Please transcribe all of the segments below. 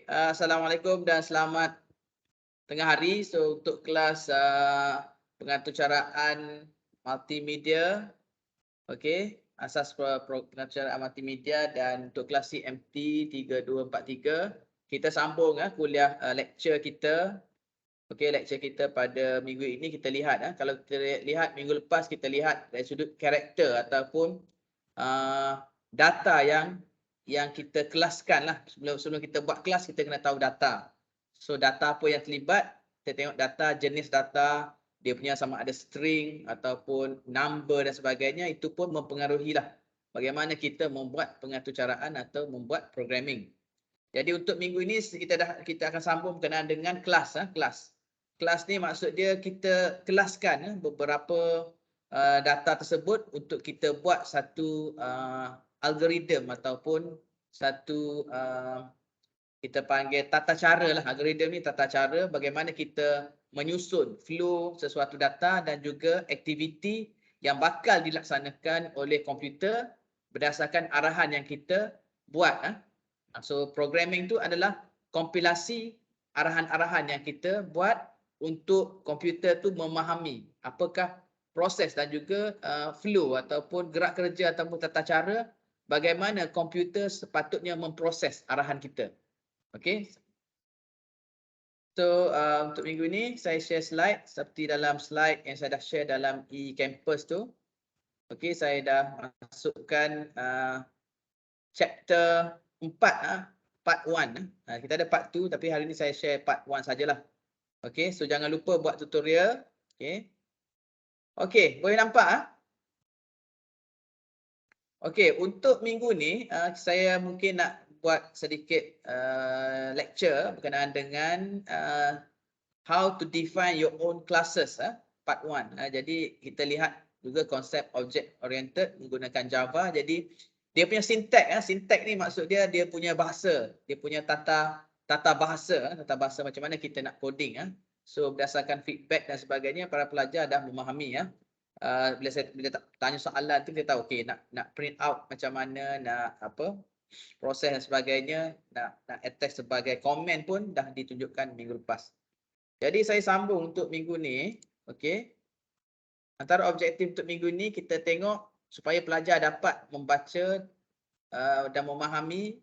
Assalamualaikum dan selamat tengah hari. So untuk kelas pengaturcaraan multimedia, okey, asas pengaturcaraan multimedia, dan untuk kelas CMT 3243 kita sambung kuliah lecture kita. Okey, lecture kita pada minggu ini kita lihat kalau kita lihat minggu lepas kita lihat dari sudut karakter ataupun data yang kita kelaskan lah. Sebelum kita buat kelas, kita kena tahu data. So data apa yang terlibat, kita tengok data, jenis data, dia punya sama ada string ataupun number dan sebagainya, itu pun mempengaruhilah bagaimana kita membuat pengaturcaraan atau membuat programming. Jadi untuk minggu ini kita akan sambung berkenaan dengan kelas. Kelas ni maksud dia kita kelaskan beberapa data tersebut untuk kita buat satu algoritma ataupun satu kita panggil tata cara lah. Algoritma ni tata cara bagaimana kita menyusun flow sesuatu data dan juga aktiviti yang bakal dilaksanakan oleh komputer berdasarkan arahan yang kita buat. So programming tu adalah kompilasi arahan-arahan yang kita buat untuk komputer tu memahami apakah proses dan juga flow ataupun gerak kerja ataupun tata cara bagaimana komputer sepatutnya memproses arahan kita. Okey. So untuk minggu ini saya share slide seperti dalam slide yang saya dah share dalam e-campus tu. Okey, saya dah masukkan chapter 4 part 1. Kita ada part 2 tapi hari ni saya share part 1 sajalah. Okey, so jangan lupa buat tutorial. Okey. Okey, boleh nampak Okey, untuk minggu ni saya mungkin nak buat sedikit lecture berkenaan dengan how to define your own classes, part 1. Jadi kita lihat juga konsep object oriented menggunakan Java. Jadi dia punya sintax ni maksud dia punya bahasa, dia punya tata bahasa macam mana kita nak coding. So berdasarkan feedback dan sebagainya, para pelajar dah memahami. Bila tanya soalan tu kita tahu okey nak print out macam mana, nak proses dan sebagainya, nak attach sebagai komen pun dah ditunjukkan minggu lepas. Jadi saya sambung untuk minggu ni. Okey. Antara objektif untuk minggu ni kita tengok supaya pelajar dapat membaca dan memahami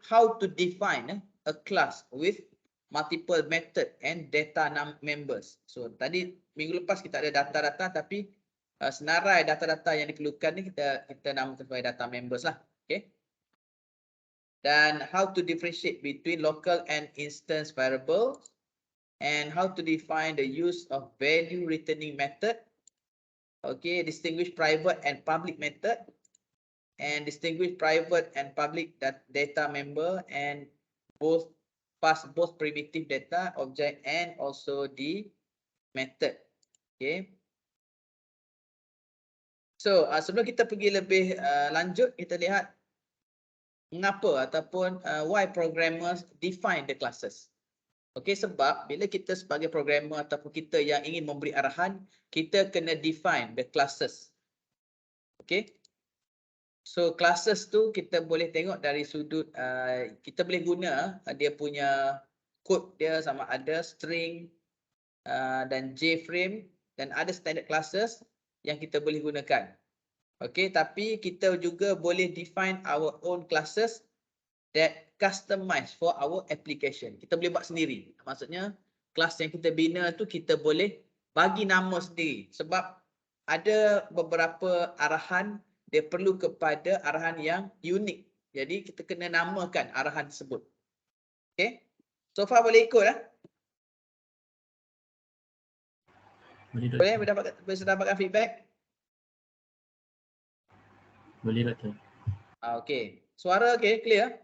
how to define a class with multiple method and data members. So tadi minggu lepas kita ada data-data tapi senarai data-data yang diperlukan ni kita namakan sebagai data members lah. Okey. Dan how to differentiate between local and instance variables, and how to define the use of value returning method. Okay, distinguish private and public method, and distinguish private and public data member, and pass both primitive data object and also the method. Okay. So sebelum kita pergi lebih lanjut, kita lihat mengapa ataupun why programmers define the classes. Okey, sebab bila kita sebagai programmer ataupun kita yang ingin memberi arahan, kita kena define the classes. Okey. So classes tu kita boleh tengok dari sudut kita boleh guna dia punya code dia sama ada string dan JFrame, dan ada standard classes yang kita boleh gunakan. Okey, tapi kita juga boleh define our own classes that customize for our application. Kita boleh buat sendiri. Maksudnya kelas yang kita bina tu kita boleh bagi nama sendiri sebab ada beberapa arahan dia perlu kepada arahan yang unik. Jadi kita kena namakan arahan tersebut. Okey. So far boleh ikut Boleh dapatkan feedback? Boleh Doktor. Okey. Suara okey, clear?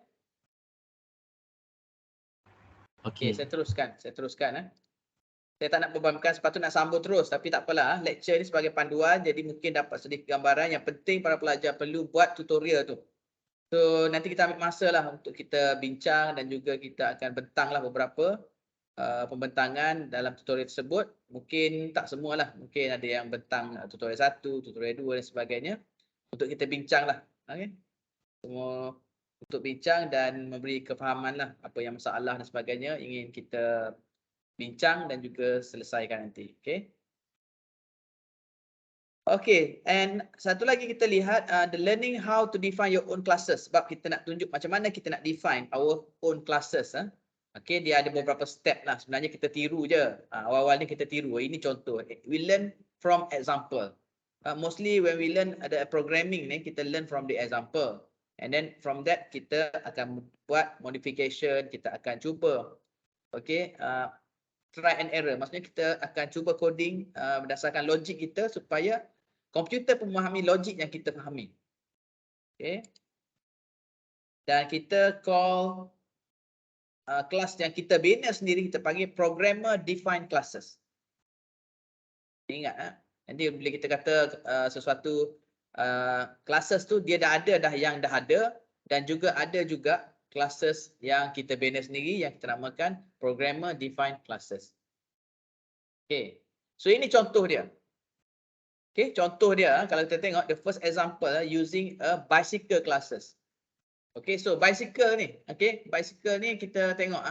Okey. Saya teruskan. Saya tak nak bebankan, sepatutnya nak sambung terus tapi tak apalah. Lecture ni sebagai panduan jadi mungkin dapat sedikit gambaran. Yang penting para pelajar perlu buat tutorial tu. So nanti kita ambil masa lah untuk kita bincang dan juga kita akan bentanglah beberapa pembentangan dalam tutorial tersebut. Mungkin tak semualah. Mungkin ada yang bentang tutorial 1, tutorial 2 dan sebagainya. Untuk kita bincang lah. Okay. Semua untuk bincang dan memberi kefahaman lah apa yang masalah dan sebagainya ingin kita bincang dan juga selesaikan nanti. Okay. Okay, and satu lagi kita lihat the learning how to define your own classes, sebab kita nak tunjuk macam mana kita nak define our own classes. Okay, dia ada beberapa step lah. Sebenarnya kita tiru je. Awal-awal ni kita tiru. Ini contoh. We learn from example. Mostly when we learn ada programming ni, kita learn from the example. And then from that kita akan buat modification, kita akan cuba. Okay, try and error. Maksudnya kita akan cuba coding berdasarkan logik kita supaya komputer memahami logik yang kita fahami. Okay. Dan kita call kelas yang kita bina sendiri, kita panggil programmer defined classes. Ingat, nanti bila kita kata sesuatu classes tu dia dah ada yang dah ada, dan juga ada juga classes yang kita bina sendiri yang kita namakan programmer defined classes. Okay, so ini contoh dia. Okay, contoh dia kalau kita tengok the first example using a bicycle classes. Okay, so bicycle ni, okay, bicycle ni kita tengok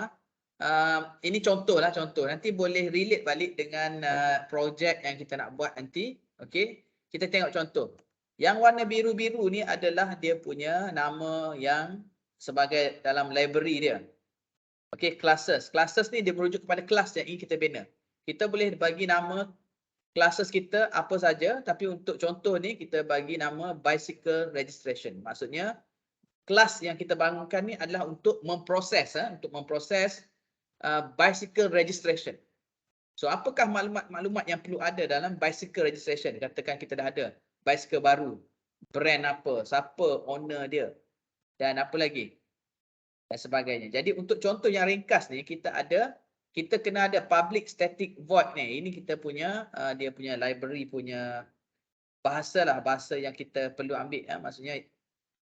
ini contoh lah, contoh. Nanti boleh relate balik dengan projek yang kita nak buat nanti. Okay, kita tengok contoh. Yang warna biru-biru ni adalah dia punya nama yang sebagai dalam library dia. Okay, classes. Classes ni dia merujuk kepada kelas yang ingin kita bina. Kita boleh bagi nama classes kita apa saja, tapi untuk contoh ni kita bagi nama bicycle registration. Maksudnya kelas yang kita bangunkan ni adalah untuk memproses bicycle registration. So apakah maklumat-maklumat yang perlu ada dalam bicycle registration? Katakan kita dah ada bicycle baru, brand apa, siapa owner dia, dan apa lagi dan sebagainya. Jadi untuk contoh yang ringkas ni kita kena ada public static void ni. Ini kita punya dia punya library punya bahasa lah, bahasa yang kita perlu ambil. Maksudnya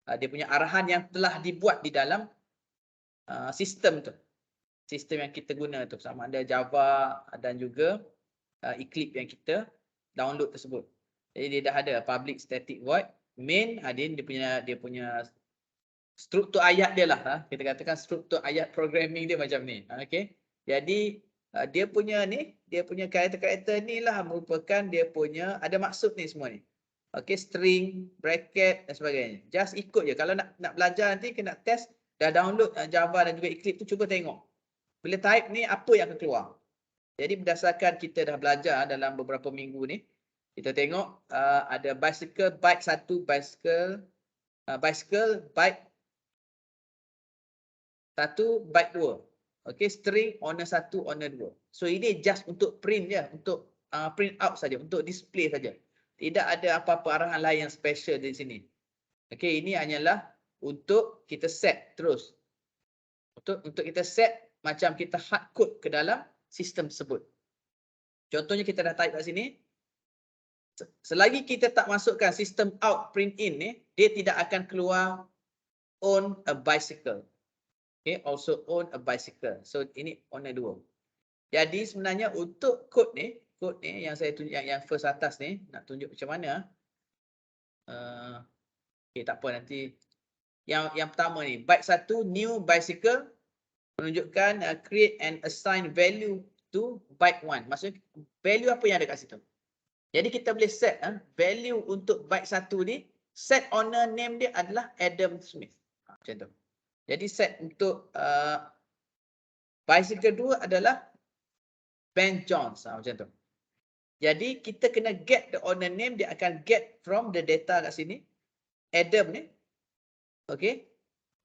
dia punya arahan yang telah dibuat di dalam sistem tu. Sistem yang kita guna tu, sama ada Java dan juga Eclipse yang kita download tersebut. Jadi dia dah ada public static void main, dia punya struktur ayat dia lah. Kita katakan struktur ayat programming dia macam ni. Okay. Jadi dia punya karakter-karakter ni lah merupakan dia punya ada maksud ni semua ni. Okay, string, bracket dan sebagainya. Just ikut je. Kalau nak belajar nanti kena test, dah download Java dan juga Eclipse tu, cuba tengok. Bila type ni apa yang akan keluar. Jadi berdasarkan kita dah belajar dalam beberapa minggu ni, kita tengok ada bicycle byte 1, bicycle byte 1, byte 2. Okay, string owner 1, owner 2. So ini just untuk print je, untuk print out saja, untuk display saja. Tidak ada apa-apa arahan lain yang special di sini. Okey, ini hanyalah untuk kita set terus. Untuk kita set macam kita hard code ke dalam sistem tersebut. Contohnya kita dah type kat sini. Selagi kita tak masukkan sistem out print in ni, dia tidak akan keluar own a bicycle. Okay, also own a bicycle. So ini owner 2. Jadi sebenarnya untuk kod ni yang saya tunjuk yang first atas ni, nak tunjuk macam mana. Okay, tak apa nanti. Yang pertama ni, byte 1 new bicycle menunjukkan create and assign value to byte 1. Maksudnya value apa yang ada kat situ. Jadi kita boleh set value untuk byte 1 ni, set owner name dia adalah Adam Smith. Macam tu. Jadi set untuk bicycle 2 adalah Ben Jones. Macam tu. Jadi kita kena get the owner name, dia akan get from the data kat sini. Adam ni. Okay.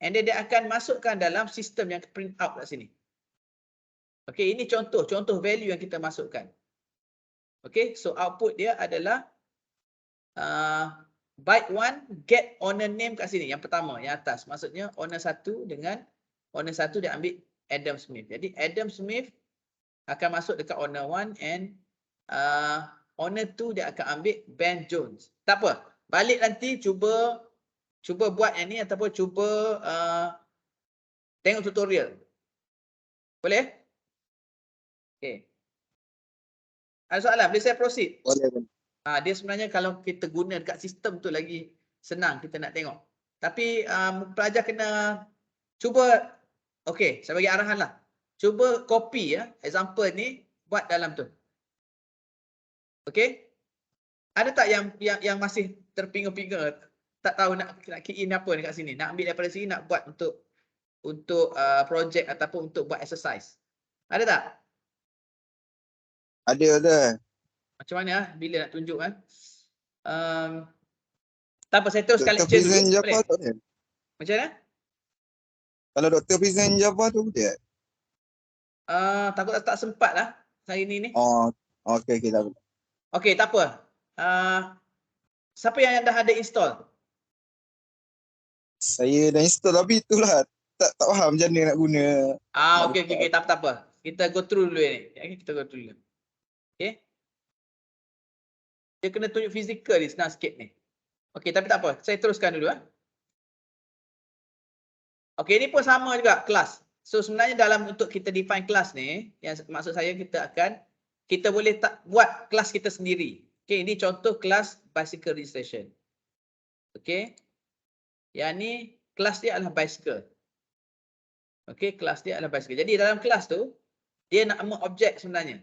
And then dia akan masukkan dalam sistem yang print out kat sini. Okay, ini contoh value yang kita masukkan. Okay, so output dia adalah byte 1 get owner name kat sini. Yang pertama, yang atas. Maksudnya owner 1 dengan owner 1 dia ambil Adam Smith. Jadi Adam Smith akan masuk dekat owner 1 and owner 2 dia akan ambil Ben Jones. Tak apa. Balik nanti cuba buat yang ni ataupun cuba tengok tutorial. Boleh? Okey. Ada soalan? Boleh saya proceed? Boleh. Dia sebenarnya kalau kita guna dekat sistem tu lagi senang kita nak tengok. Tapi pelajar kena cuba, okey, saya bagi arahan lah. Cuba copy ya, example ni buat dalam tu. Okey? Ada tak yang masih terpinga-pinga, tak tahu nak key in apa dekat sini, nak ambil daripada sini nak buat untuk projek ataupun untuk buat exercise. Ada tak? Ada. Macam mana bila nak tunjuk kan? Tak apa, saya teruskan Doktor lecture dulu. present Java Boleh? tak boleh? Macam mana? Kalau doktor present Java tu boleh? Takut tak sempat lah hari ni. Oh, okey tak boleh. Okey, tak apa. Siapa yang dah ada install? Saya dah install tapi itulah tak faham macam mana nak guna. Okey, tak apa. Kita go through dulu ni. Okay, kita go through dulu. Okey. Dia kena tunjuk fizikal ni, senang sikit ni. Okey, tapi tak apa. Saya teruskan dulu. Okey, ini pun sama juga kelas. So sebenarnya dalam untuk kita define kelas ni, yang maksud saya kita boleh tak buat kelas kita sendiri. Okey, ini contoh kelas bicycle registration. Okey. Yang ni kelas dia adalah bicycle. Okey, kelas dia adalah bicycle. Jadi dalam kelas tu dia nama objek sebenarnya.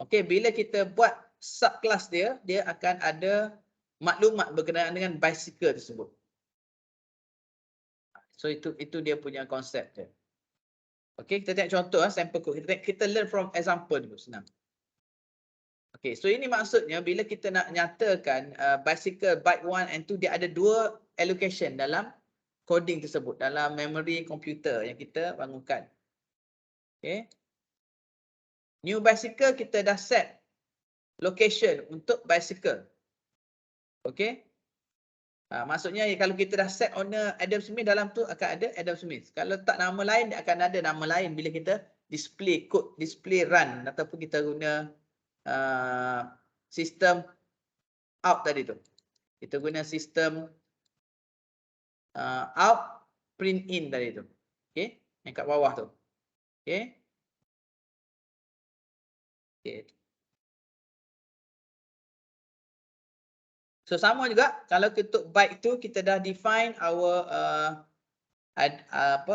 Okey, bila kita buat subkelas dia akan ada maklumat berkenaan dengan bicycle tersebut. So itu dia punya konsep dia. Okey, kita tengok contoh sample code. Kita learn from example dulu, senang. Okey, so ini maksudnya bila kita nak nyatakan bicycle byte 1 and 2, dia ada dua allocation dalam coding tersebut, dalam memory komputer yang kita bangunkan. Okey. New bicycle kita dah set location untuk bicycle. Okey. Maksudnya kalau kita dah set owner Adam Smith, dalam tu akan ada Adam Smith. Kalau tak nama lain, dia akan ada nama lain bila kita display code, display run ataupun kita guna sistem out tadi tu. Kita guna sistem out print in tadi tu. Okey, yang kat bawah tu. Okey. Okey. So sama juga kalau untuk byte tu kita dah define our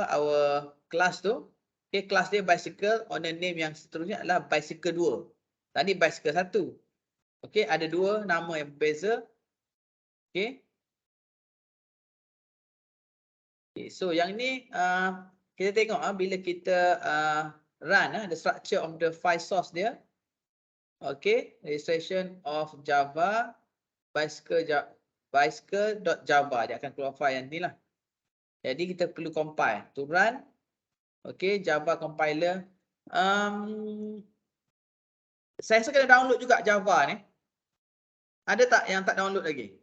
our class tu. Okey, kelas dia bicycle, owner name yang seterusnya adalah bicycle 2. Tadi bicycle 1. Okey, ada dua nama yang berbeza. Okey. Okay, so yang ni kita tengok bila kita run the structure of the file source dia. Okay, registration of Java bicycle.java, dia akan keluar file yang ni lah. Jadi kita perlu compile to run. Okay, Java compiler. Saya rasa kena download juga Java ni. Ada tak yang tak download lagi?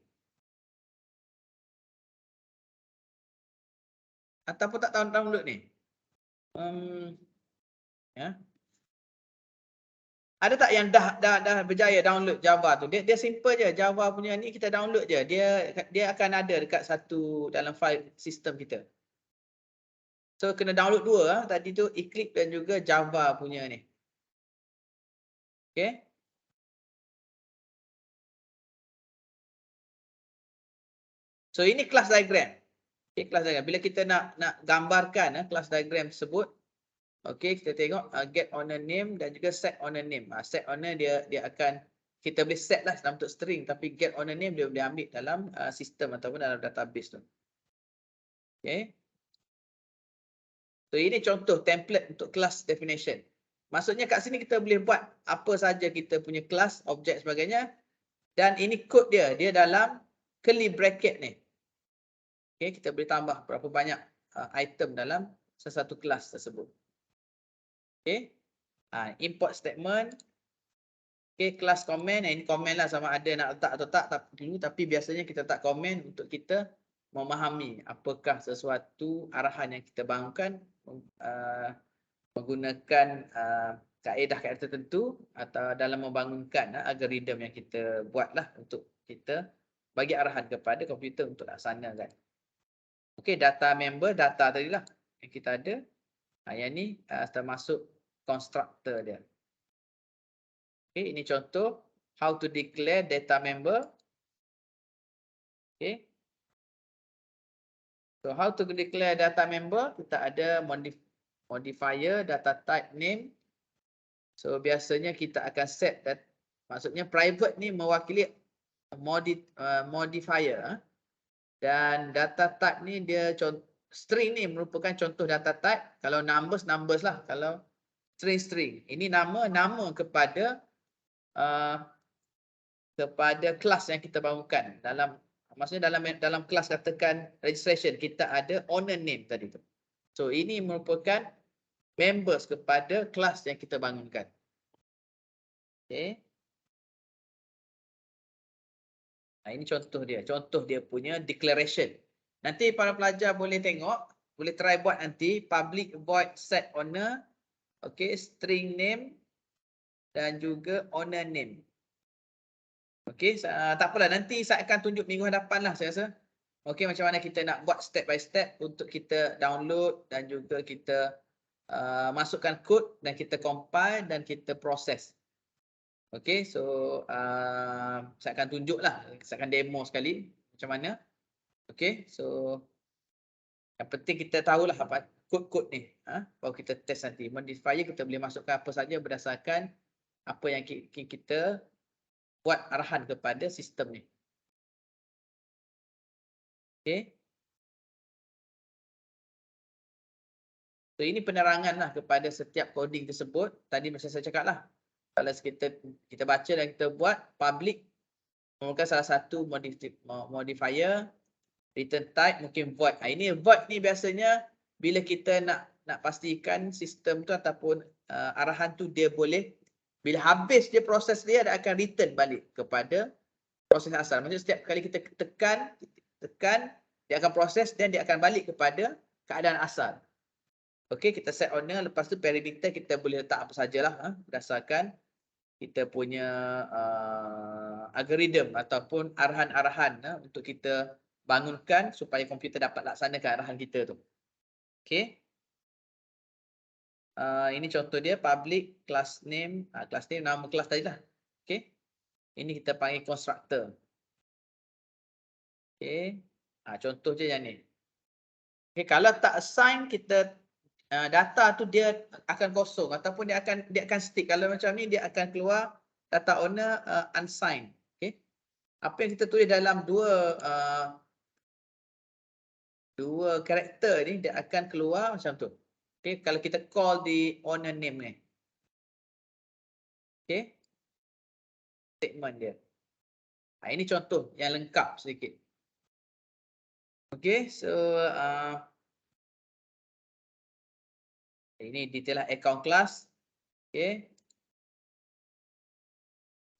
Ataupun tak tahu download ni? Ya. Ada tak yang dah berjaya download Java tu? Dia simple je. Java punya ni kita download je. Dia akan ada dekat satu dalam file sistem kita. So kena download dua tadi tu, Eclipse dan juga Java punya ni. Okay. So ini kelas diagram. Okay, kelas diagram. Bila kita nak gambarkan kelas diagram tersebut, okay, kita tengok get owner name dan juga set owner name. Set owner dia akan, kita boleh set lah dalam bentuk string, tapi get owner name dia boleh ambil dalam sistem ataupun dalam database tu. Okay. So ini contoh template untuk class definition. Maksudnya kat sini kita boleh buat apa saja kita punya kelas, objek sebagainya. Dan ini kod dia dalam curly bracket ni. Okay, kita boleh tambah berapa banyak item dalam sesuatu kelas tersebut. Okay. Import statement. Okay, class comment. Ini comment lah, sama ada nak letak atau tak dulu. Tapi biasanya kita letak comment untuk kita memahami apakah sesuatu arahan yang kita bangunkan menggunakan kaedah-kaedah tertentu atau dalam membangunkan algoritma yang kita buatlah untuk kita bagi arahan kepada komputer untuk laksanakan. Okey, data member, data tadi lah yang kita ada. Yang ni termasuk constructor dia. Okey, ini contoh how to declare data member. Okey. So how to declare data member? Kita ada modifier data type name. So biasanya kita akan set that, maksudnya private ni mewakili modifier. Dan data type ni dia string ni merupakan contoh data type. Kalau numbers lah. Kalau string. Ini nama kepada kelas yang kita bangunkan. Maksudnya dalam kelas katakan registration kita ada owner name tadi tu. So ini merupakan members kepada kelas yang kita bangunkan. Okay. Nah, ini contoh dia punya declaration. Nanti para pelajar boleh tengok, boleh try buat nanti public void set owner, okay, string name dan juga owner name. Okay, tak apalah, nanti saya akan tunjuk minggu hadapan lah saya rasa. Okay, macam mana kita nak buat step by step untuk kita download dan juga kita masukkan kod dan kita compile dan kita proses. Okay, so saya akan tunjuk lah, saya akan demo sekali macam mana. Okay, so yang penting kita tahulah apa kod-kod ni. Baru kita test nanti. Modifier kita boleh masukkan apa saja berdasarkan apa yang kita buat arahan kepada sistem ni. Okay. So ini penerangan lah kepada setiap coding tersebut. Tadi macam saya cakap lah. Kalau kita baca dan kita buat public merupakan salah satu modifier, return type mungkin void. Ini void ni biasanya bila kita nak pastikan sistem tu ataupun arahan tu dia boleh, bila habis dia proses dia akan return balik kepada proses asal. Maksudnya setiap kali kita tekan dia akan proses dan dia akan balik kepada keadaan asal. Okey, kita set owner, lepas tu parameter kita boleh letak apa sajalah berdasarkan kita punya algoritma ataupun arahan-arahan untuk kita bangunkan supaya komputer dapat laksanakan arahan kita tu. Okey. Ini contoh dia public class name, nama kelas tadi lah. Okey. Ini kita panggil constructor. Okey. Contoh je yang ni. Okey, kalau tak assign kita data tu dia akan kosong ataupun dia akan stick. Kalau macam ni dia akan keluar data owner unsigned. Okey. Apa yang kita tulis dalam dua karakter ni dia akan keluar macam tu. Okey, kalau kita call di owner name ni. Okey. Statement dia. Ini contoh yang lengkap sedikit. Okey, so ini detail account class. Okay.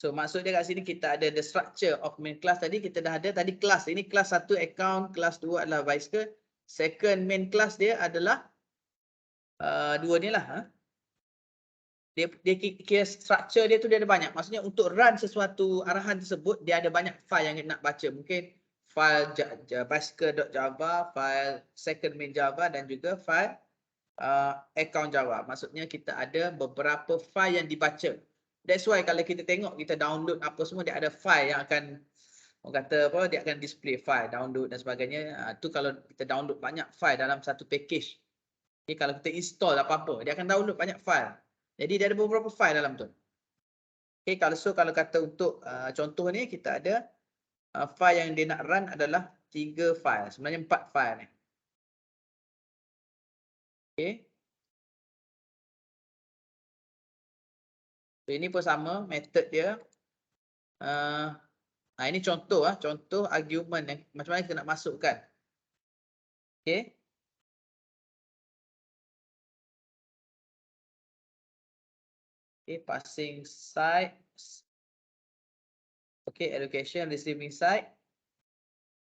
So maksud dia kat sini kita ada the structure of main class tadi kita dah ada tadi kelas. Ini kelas 1 account, kelas 2 adalah bicycle. Second main class dia adalah dua ni lah. Dia kira structure dia tu dia ada banyak. Maksudnya untuk run sesuatu arahan tersebut dia ada banyak file yang nak baca. Mungkin file bicycle.java, file second main Java dan juga file account Java. Maksudnya kita ada beberapa file yang dibaca. That's why kalau kita tengok, kita download apa semua, dia ada file yang akan, orang kata apa, dia akan display file, download dan sebagainya. Tu kalau kita download banyak file dalam satu package. Okay, kalau kita install apa-apa, dia akan download banyak file. Jadi dia ada beberapa file dalam tu. Okay, kalau kata untuk contoh ni, kita ada file yang dia nak run adalah 3 file. Sebenarnya 4 file ni. Okay. So, ini pun sama method dia. Ini contoh contoh argument yang macam mana kita nak masukkan. Okay. Okay, passing side. Okay, allocation receiving side.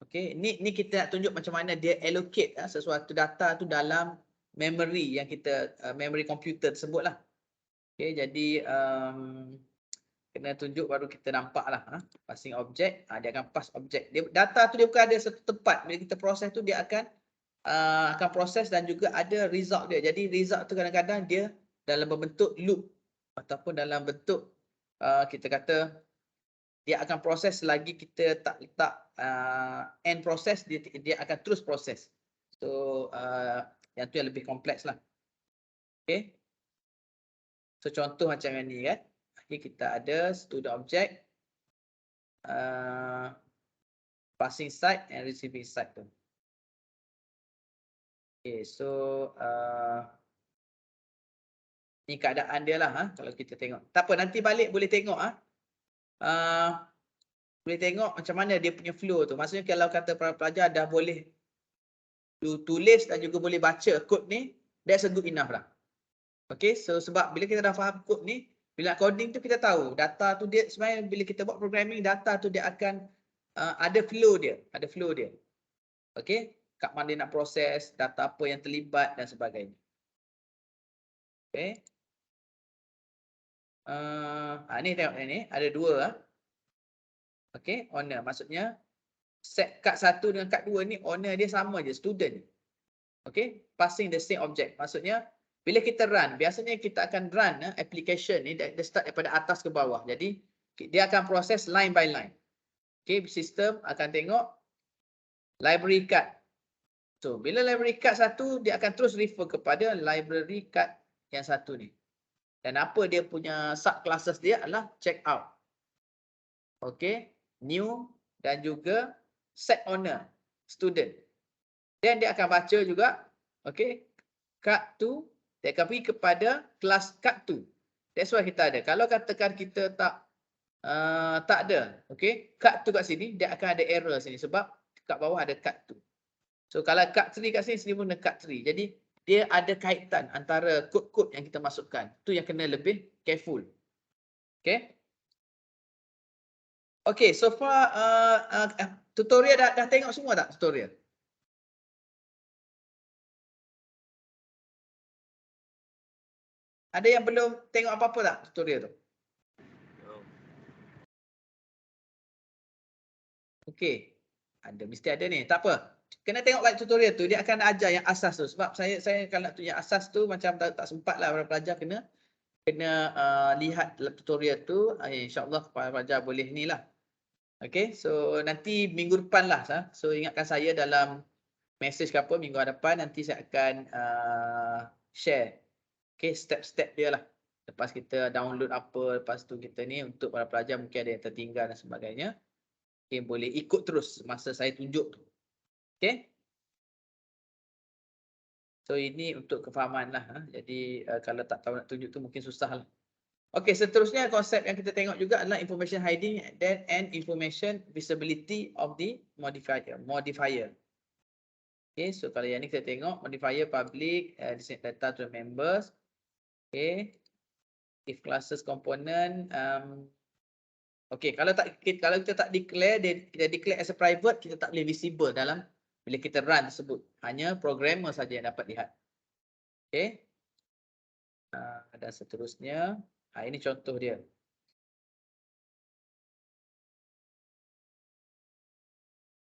Okay, ni kita nak tunjuk macam mana dia allocate sesuatu data tu dalam memory yang kita memory komputer tersebut lah. Okay, jadi kena tunjuk baru kita nampak lah. Passing object, dia akan pass object. Data tu dia bukan ada satu tempat. Bila kita proses tu dia akan proses dan juga ada result dia. Jadi result tu kadang-kadang dia dalam bentuk loop ataupun dalam bentuk kita kata dia akan proses selagi kita tak letak end proses, dia akan terus proses. So yang tu yang lebih kompleks lah. Okay. So contoh macam yang ni kan. Okay, kita ada student object, passing side and receiving side tu. Okay, so ni keadaan dia lah kalau kita tengok. Tak apa, nanti balik boleh tengok boleh tengok macam mana dia punya flow tu. Maksudnya kalau kata para pelajar dah boleh tulis dan juga boleh baca kod ni, that's a good enough lah. Okay, so sebab bila kita dah faham kod ni, bila coding tu kita tahu data tu dia sebenarnya bila kita buat programming, data tu dia akan ada flow dia, Okay, kat mana dia nak proses, data apa yang terlibat dan sebagainya. Okay. Ni tengok ni, ada dua Okay, owner maksudnya set kad 1 dengan kad 2 ni owner dia sama je, student. Okay, passing the same object. Maksudnya bila kita run, biasanya kita akan run application ni dia start daripada atas ke bawah. Jadi dia akan proses line by line. Okay, sistem akan tengok library card. So bila library card satu, dia akan terus refer kepada library card yang satu ni. Dan apa dia punya subclasses dia adalah check out. Okay, new dan juga set owner, student. Dan dia akan baca juga, okay, card tu, dia akan pergi kepada kelas card tu. That's why kita ada. Kalau katakan kita tak ada, okay, card tu kat sini, dia akan ada error sini sebab kat bawah ada card tu. So kalau card 3 kat sini, sini pun ada card 3. Jadi dia ada kaitan antara kod-kod yang kita masukkan. Tu yang kena lebih careful. Okay. Okay, so far tutorial dah tengok semua tak tutorial? Ada yang belum tengok apa-apa tak tutorial tu? Okay, mesti ada ni. Tak apa. Kena tengok balik tutorial tu, dia akan ajar yang asas tu. Sebab saya kalau nak yang asas tu macam tak sempat lah para pelajar kena lihat tutorial tu. InsyaAllah para pelajar boleh ni lah. Okay, so nanti minggu depan lah. So ingatkan saya dalam message ke apa minggu depan nanti saya akan share. Okay, step-step dia lah. Lepas kita download apa, lepas tu kita ni untuk para pelajar mungkin ada yang tertinggal dan sebagainya. Okay, boleh ikut terus masa saya tunjuk tu. Okay. So ini untuk kefahaman lah. Jadi kalau tak tahu nak tunjuk tu mungkin susah lah. Okay, seterusnya konsep yang kita tengok juga adalah information hiding and information visibility of the modifier. Okay, so kalau yang ni kita tengok modifier public, display data to members. Okay, if classes component, okay, kalau kita tak declare, kita declare as a private, kita tak boleh visible dalam bila kita run tersebut. Hanya programmer saja yang dapat lihat. Okay, dan seterusnya. Ini contoh dia.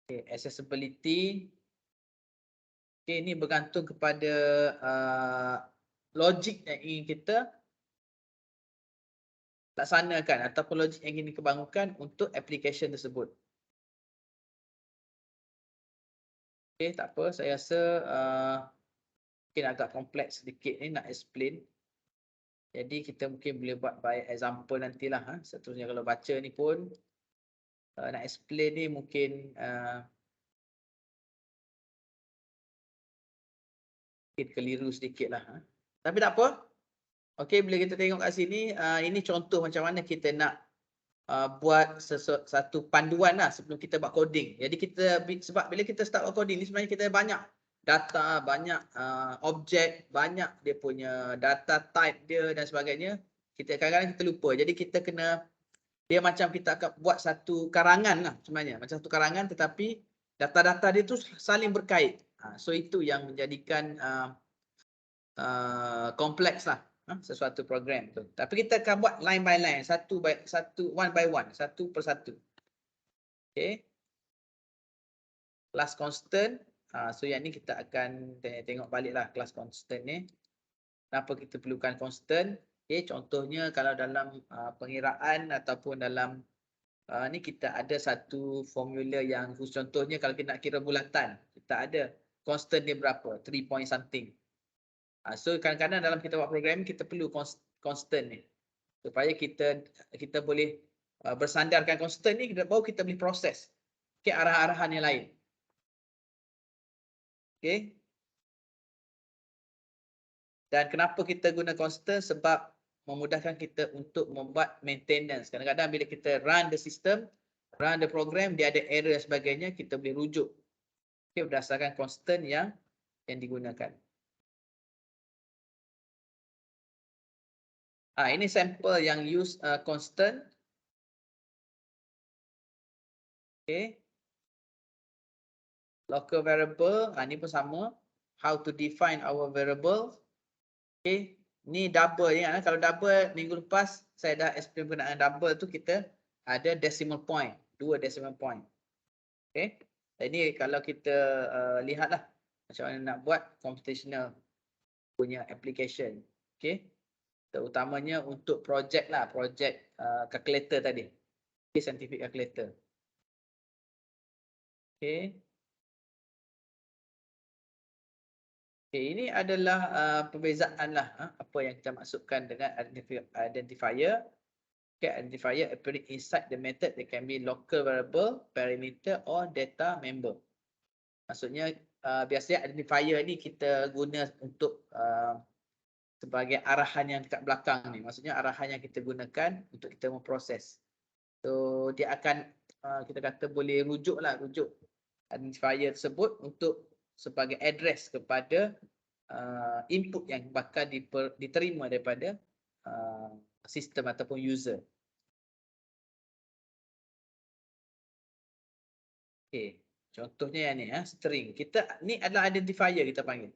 Okay, accessibility. Okay, ini bergantung kepada logik yang ingin kita laksanakan ataupun logik yang ingin dibangunkan untuk application tersebut. Okay, tak apa. Saya rasa mungkin agak kompleks sedikit ni nak explain. Jadi kita mungkin boleh buat by example nantilah. Seterusnya kalau baca ni pun nak explain ni mungkin keliru sedikit lah. Tapi tak apa. Okey, bila kita tengok kat sini, ini contoh macam mana kita nak buat satu panduan lah sebelum kita buat coding. Jadi sebab bila kita start buat coding ni sebenarnya kita banyak data, banyak objek, banyak dia punya data type dia dan sebagainya. Kita kadang-kadang kita lupa. Jadi kita kena, dia macam kita akan buat satu karangan lah sebenarnya. Macam satu karangan tetapi data-data dia tu saling berkait. So itu yang menjadikan kompleks lah sesuatu program tu. Tapi kita akan buat line by line, one by one, satu per satu. Okay. Class constant. So yang ni kita akan tengok balik lah class constant ni. Kenapa kita perlukan constant? Okay, contohnya kalau dalam pengiraan ataupun dalam ni kita ada satu formula yang khusus. Contohnya kalau kita nak kira bulatan, kita ada constant dia berapa, 3 point something. So kadang-kadang dalam kita buat program kita perlu constant ni supaya kita boleh bersandarkan constant ni baru kita boleh proses ke arah-arahan yang lain. Okay. Dan kenapa kita guna constant? Sebab memudahkan kita untuk membuat maintenance. Kadang-kadang bila kita run the system, run the program, dia ada error dan sebagainya, kita boleh rujuk. Okay, berdasarkan constant yang digunakan. Ini sampel yang use constant. Okay. Local variable, ini pun sama. How to define our variable. Okay. Ni double ni, kalau double minggu lepas saya dah explain penggunaan double tu, kita ada decimal point, 2 decimal point. Okay. Jadi kalau kita lihatlah macam mana nak buat computational punya application. Okay. Terutamanya untuk projek lah, projek calculator tadi. Okay, scientific calculator. Okay. Okay, ini adalah perbezaan lah apa yang kita maksudkan dengan identifier. Okay, identifier appearing inside the method that can be local variable, parameter or data member. Maksudnya biasanya identifier ni kita guna untuk sebagai arahan yang dekat belakang ni. Maksudnya arahan yang kita gunakan untuk kita memproses. So dia akan kita kata boleh rujuk identifier tersebut untuk sebagai address kepada input yang bakal diterima daripada sistem ataupun user. Okay. Contohnya yang ni, string. Ni adalah identifier kita panggil.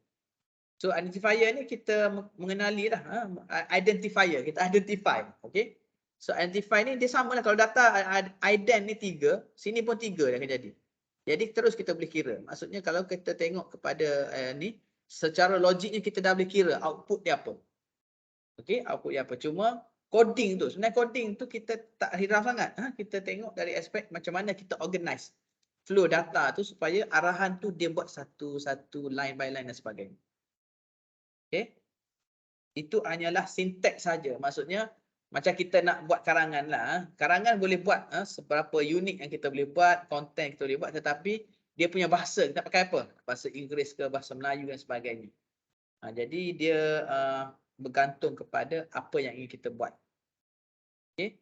So identifier ni kita mengenali lah. Identifier, kita identify. Okay. So identify ni dia sama lah. Kalau data ident ni 3, sini pun 3 dia akan jadi. Jadi terus kita boleh kira. Maksudnya kalau kita tengok kepada ni, secara logiknya kita dah boleh kira output dia apa. Okey, output dia apa. Cuma coding tu, sebenarnya coding tu kita tak hirau sangat. Kita tengok dari aspek macam mana kita organize flow data tu supaya arahan tu dia buat satu line by line dan sebagainya. Okey. Itu hanyalah sinteks saja. Maksudnya macam kita nak buat karangan lah. Karangan boleh buat seberapa unik yang kita boleh buat, konten kita boleh buat, tetapi dia punya bahasa, kita pakai apa? Bahasa Inggeris ke, bahasa Melayu dan sebagainya. Jadi dia bergantung kepada apa yang ingin kita buat. Okey.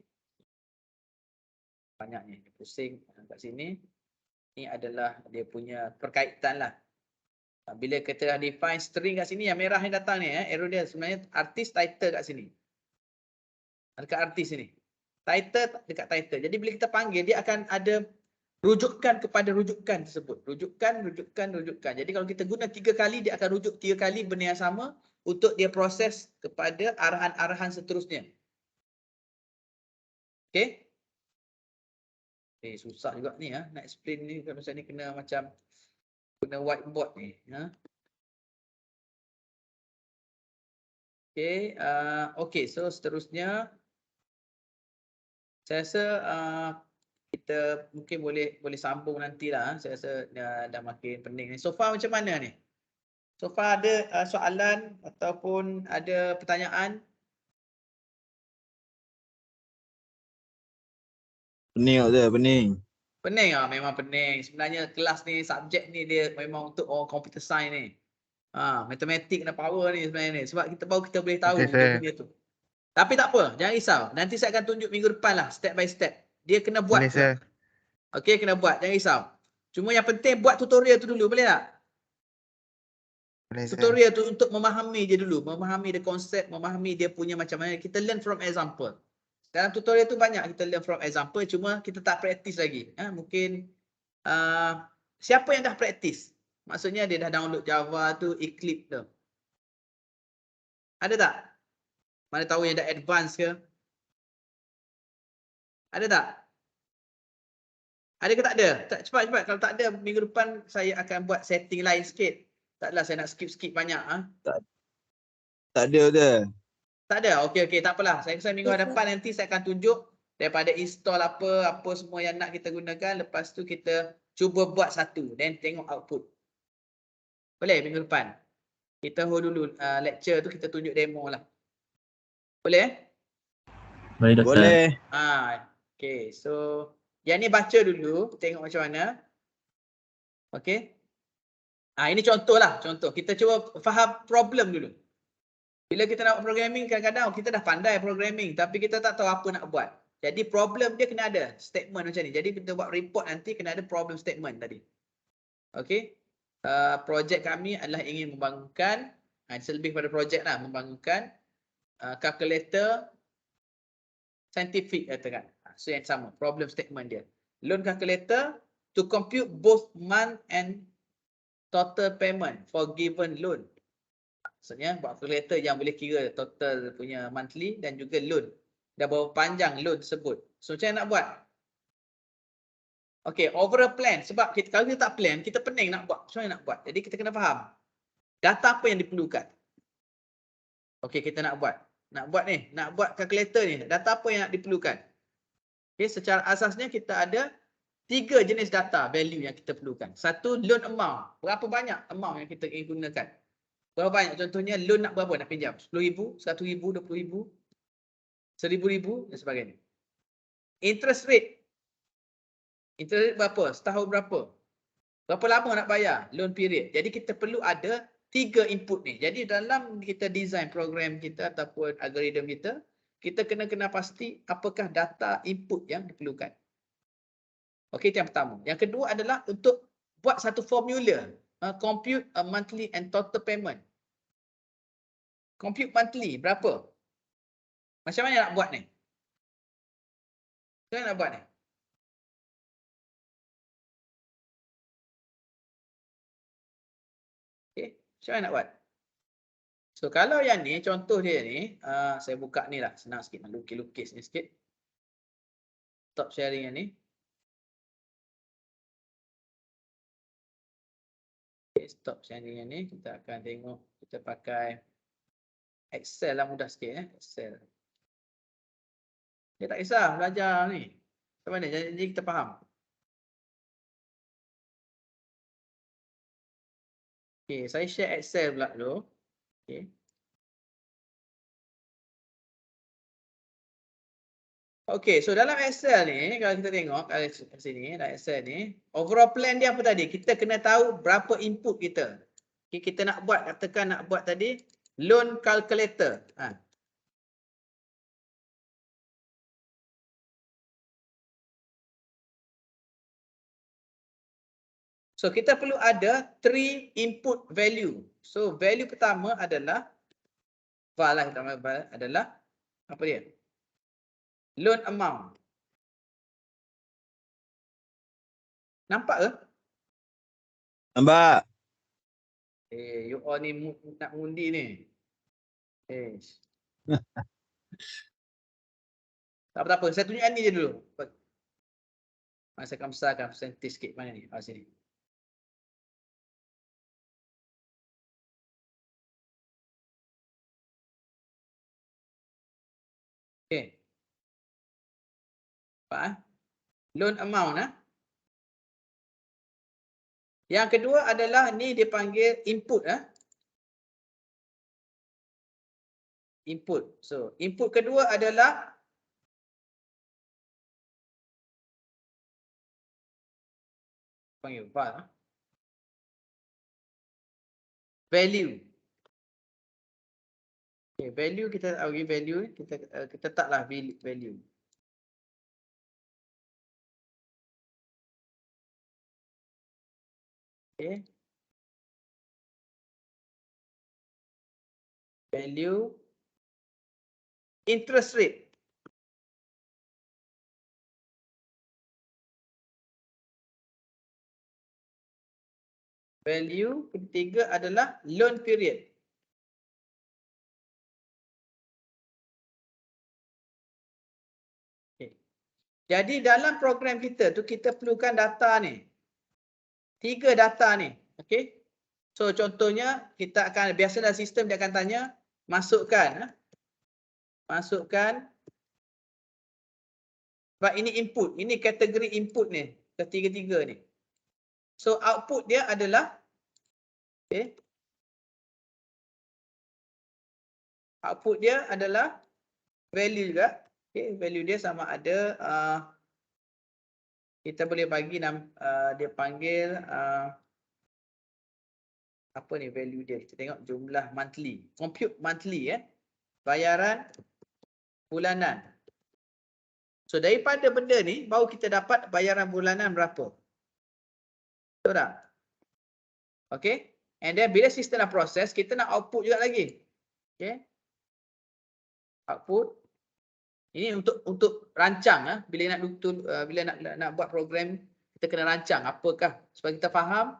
Banyaknya, pusing kat sini. Ini adalah dia punya perkaitan lah. Bila kita dah define string kat sini, yang merah yang datang ni, arrow dia sebenarnya artis title kat sini. Dekat artis ini. Title dekat title. Jadi bila kita panggil, dia akan ada rujukan kepada rujukan tersebut. Rujukan. Jadi kalau kita guna 3 kali, dia akan rujuk 3 kali benda yang sama untuk dia proses kepada arahan-arahan seterusnya. Okey. Susah juga ni nak explain ni. Kalau macam ni kena macam whiteboard ni. Okey. Okey, so seterusnya saya rasa kita mungkin boleh sambung nantilah. Saya rasa dah makin pening ni. So far macam mana ni? So far ada soalan ataupun ada pertanyaan? Pening tak pening. Pening memang pening. Sebenarnya kelas ni, subjek ni dia memang untuk orang computer science ni. Matematik dan power ni sebenarnya ni. Sebab kita boleh tahu benda tu. Tapi tak apa, jangan risau. Nanti saya akan tunjuk minggu depan lah, step by step. Dia kena buat. Okey, kena buat. Jangan risau. Cuma yang penting buat tutorial tu dulu, boleh tak? Tutorial tu untuk memahami dia dulu. Memahami dia konsep, memahami dia punya macam mana. Kita learn from example. Dalam tutorial tu banyak kita learn from example, cuma kita tak praktis lagi. Mungkin siapa yang dah praktis? Maksudnya dia dah download Java tu, Eclipse tu. Ada tak? Mana tahu yang dah advance ke? Ada tak? Ada ke tak ada? Cepat. Kalau tak ada, minggu depan saya akan buat setting lain sikit. Taklah saya nak skip banyak. Tak ada dah. Tak ada? Okey. Tak apalah. Saya rasa minggu depan nanti saya akan tunjuk daripada install apa semua yang nak kita gunakan. Lepas tu kita cuba buat satu. Then tengok output. Boleh minggu depan? Kita hold dulu lecture tu, kita tunjuk demo lah. Boleh? Boleh doktor. Boleh. Okay, so yang ni baca dulu, tengok macam mana. Okay. Ini contoh lah, contoh. Kita cuba faham problem dulu. Bila kita nak buat programming, kadang-kadang kita dah pandai programming, tapi kita tak tahu apa nak buat. Jadi problem dia kena ada statement macam ni. Jadi kita buat report nanti kena ada problem statement tadi. Okay. Projek kami adalah ingin membangunkan, lebih pada projek lah, membangunkan calculator scientific katakan. So yang sama, problem statement dia. Loan calculator to compute both month and total payment for given loan. Maksudnya buat calculator yang boleh kira total punya monthly dan juga loan. Dan berapa panjang loan tersebut. So macam mana nak buat? Okay, overall plan. Sebab kalau kita tak plan, kita pening nak buat. Macam mana nak buat? Jadi kita kena faham. Data apa yang diperlukan? Okay, kita nak buat. Nak buat calculator ni. Data apa yang nak diperlukan? Okay, secara asasnya kita ada 3 jenis data value yang kita perlukan. Satu, loan amount. Berapa banyak amount yang kita ingin gunakan? Berapa banyak? Contohnya loan nak berapa nak pinjam? 10,000, 1,000, 20,000, 1,000 dan sebagainya. Interest rate. Interest rate berapa? Setahun berapa? Berapa lama nak bayar? Loan period. Jadi kita perlu ada 3 input ni. Jadi dalam kita design program kita ataupun algoritma kita, kita kena pasti apakah data input yang diperlukan. Okey, itu yang pertama. Yang kedua adalah untuk buat satu formula. Compute a monthly and total payment. Compute monthly berapa? Macam mana nak buat ni? Macam mana nak buat ni? Okay, macam mana nak buat? So kalau yang ni, contoh dia ni, saya buka ni lah, senang sikit nak lukis ni sikit. Stop sharing yang ni. Okay, stop sharing yang ni, kita akan tengok, kita pakai Excel lah, mudah sikit Excel. Dia tak kisah belajar ni. Macam mana? Jadi kita faham. Okay, saya share Excel pula dulu. Okay. Okay, so dalam Excel ni, kalau kita tengok kat sini, dalam Excel ni, overall plan dia apa tadi? Kita kena tahu berapa input kita. Okay, kita nak buat, katakan nak buat tadi, loan calculator. So kita perlu ada 3 input value. So value pertama adalah adalah apa dia? Loan amount. Nampak ke? Nampak. You all ni nak undi ni. Tak apa-apa, saya tunjukkan ni je dulu. Saya akan besarkan percentage sikit mana ni? Sini. Okay. Nampak loan amount Yang kedua adalah ni dipanggil input Input. So, input kedua adalah panggil value. Okay, value kita bagi value kita taklah value. Okay. Value interest rate. Value ketiga adalah loan period. Okay. Jadi dalam program kita tu kita perlukan data ni. 3 data ni. Okay. So contohnya kita akan biasa dalam sistem dia akan tanya masukkan sebab ini input, ini kategori input ni, ketiga-tiga ni. So output dia adalah Okay. Output dia adalah value juga. Okay. Value dia sama ada kita boleh bagi dia panggil apa ni value dia. Kita tengok jumlah monthly. Compute monthly bayaran bulanan. So daripada benda ni baru kita dapat bayaran bulanan berapa. Betul tak? Okay. And then bila sistem dah proses, kita nak output juga lagi. Okay. Output. Ini untuk rancang bila nak buat program, kita kena rancang apakah supaya kita faham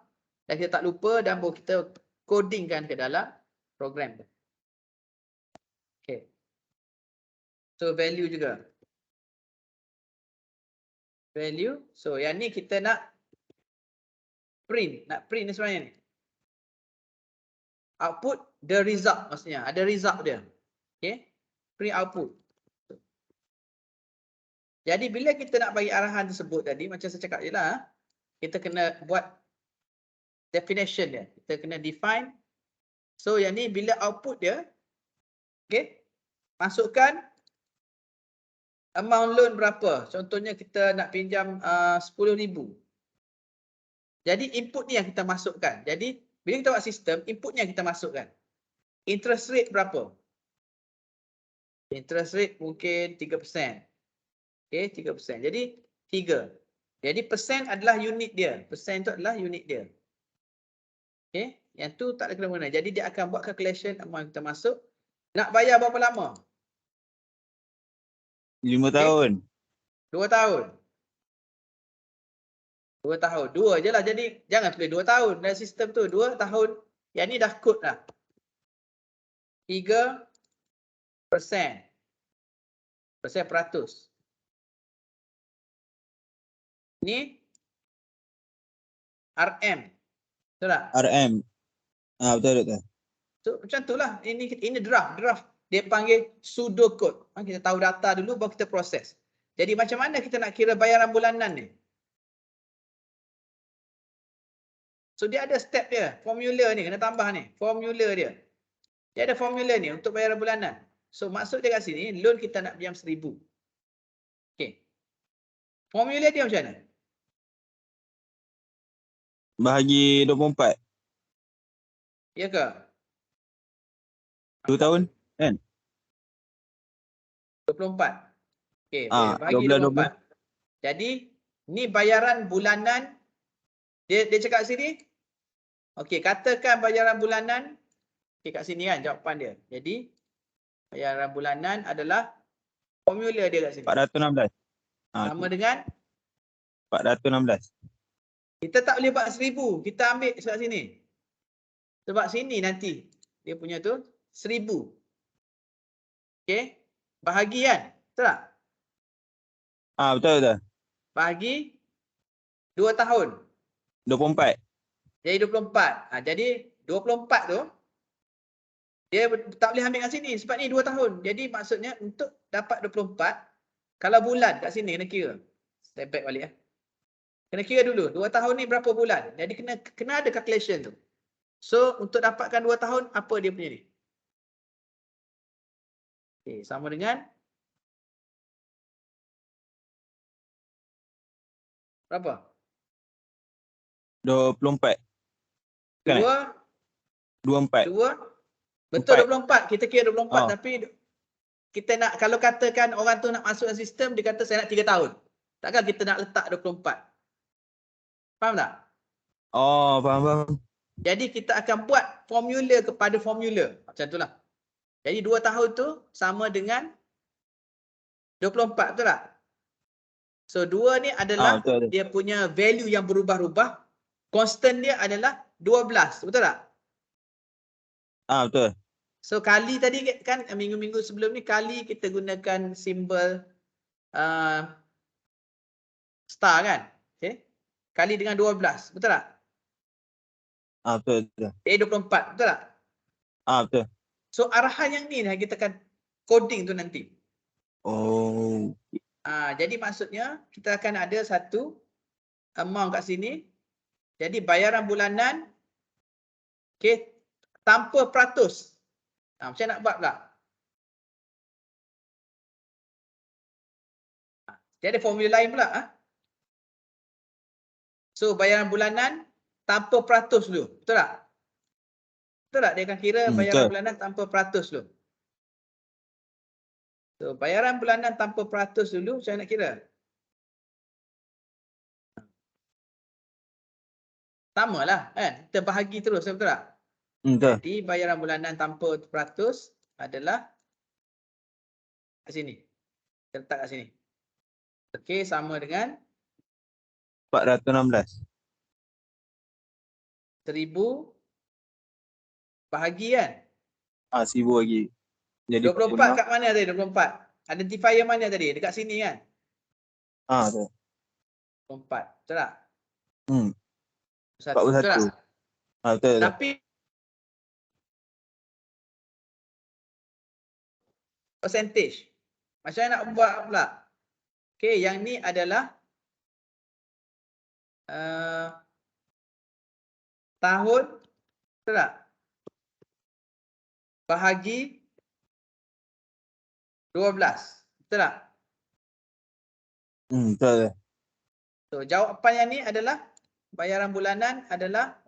dan kita tak lupa dan baru kita codingkan ke dalam program. Okay. So value juga. Value. So yang ni kita nak print ni sebenarnya ni. Output the result maksudnya ada result dia. Okay. Print output. Jadi bila kita nak bagi arahan tersebut tadi macam saya cakap je lah, kita kena buat definition dia. Kita kena define. So yang ni bila output dia, okay, masukkan amount loan berapa. Contohnya kita nak pinjam 10,000. Jadi input ni yang kita masukkan. Jadi bila kita buat sistem, input ni yang kita masukkan. Interest rate berapa? Interest rate mungkin 3%. Okay, 3%. Jadi 3. Jadi persen adalah unit dia. Persen tu adalah unit dia. Okay, yang tu tak ada kena-mengena. Jadi dia akan buat calculation amount kita masuk. Nak bayar berapa lama? 5 tahun. 2 tahun. 2 tahun. 2 je lah. Jadi jangan tulis 2 tahun. Dalam sistem tu 2 tahun. Yang ni dah kod lah. 3%. Persen peratus. Ni RM. Betul tak? RM. Betul. So macam tu lah. Ini draft. Dia panggil pseudocode. Kita tahu data dulu baru kita proses. Jadi macam mana kita nak kira bayaran bulanan ni? So dia ada step dia. Formula ni kena tambah ni. Formula dia. Dia ada formula ni untuk bayaran bulanan. So maksud dia kat sini, loan kita nak pinjam 1,000. Okay. Formula dia macam mana? Bahagi 24. Ya ke? 2 tahun kan? 24. Okey, boleh bahagi 12. 24. Jadi ni bayaran bulanan. Dia cakap sini. Okey, katakan bayaran bulanan. Okey, kat sini kan jawapan dia. Jadi bayaran bulanan adalah formula dia kat sini. 416. Sama dengan 416. kita tak boleh buat 1,000. Kita ambil kat sini. Sebab sini nanti dia punya tu 1,000. Okey. Bahagi kan? Betul tak? Betul. Bahagi 2 tahun. 24. Jadi 24. Jadi 24 tu dia tak boleh ambil kat sini sebab ni 2 tahun. Jadi maksudnya untuk dapat 24 kalau bulan kat sini kena kira. Step back balik . Kena kira dulu 2 tahun ni berapa bulan. Jadi kena ada calculation tu. So untuk dapatkan 2 tahun apa dia punya ni? Okey, sama dengan berapa? 24. Kan? 24. 2. Betul 24. Kita kira 24 tapi kita nak kalau katakan orang tu nak masuk dalam sistem dia kata saya nak 3 tahun. Takkan kita nak letak 24. Faham tak? Faham. Jadi kita akan buat formula kepada formula. Macam itulah. Jadi 2 tahun tu sama dengan 24, betul tak? So 2 ni adalah betul. dia punya value yang berubah-ubah. Constant dia adalah 12, betul tak? Betul. So kali tadi kan minggu-minggu sebelum ni kali kita gunakan simbol star kan? Okay. Kali dengan 12, betul tak? Betul. Dia 24, betul tak? Betul. So arahan yang ni kita akan coding tu nanti. Jadi maksudnya kita akan ada satu amount kat sini. Jadi bayaran bulanan Okey, tanpa peratus. Macam nak buat pula? Dia ada formula lain pula. So, bayaran bulanan tanpa peratus dulu. Betul tak? Betul tak? Dia akan kira bayaran bulanan tanpa peratus dulu. So, bayaran bulanan tanpa peratus dulu, saya nak kira. Sama lah kan? Kita bahagi terus, betul tak? Betul. Jadi, bayaran bulanan tanpa peratus adalah kat sini. Kita letak kat sini. Okey, sama dengan 416. 1000 bahagi kan? 1000 lagi. Jadi 24 kat mana tadi? 24. Identifier mana tadi? Dekat sini kan? Betul. 24. Betul tak? 41. Betul tak? Betul. Tapi percentage. Macam mana nak buat pula? Okey, yang ni adalah tahun, betul tak? Bahagi 12. Betul tak? Betul. So, jawapan yang ni adalah bayaran bulanan adalah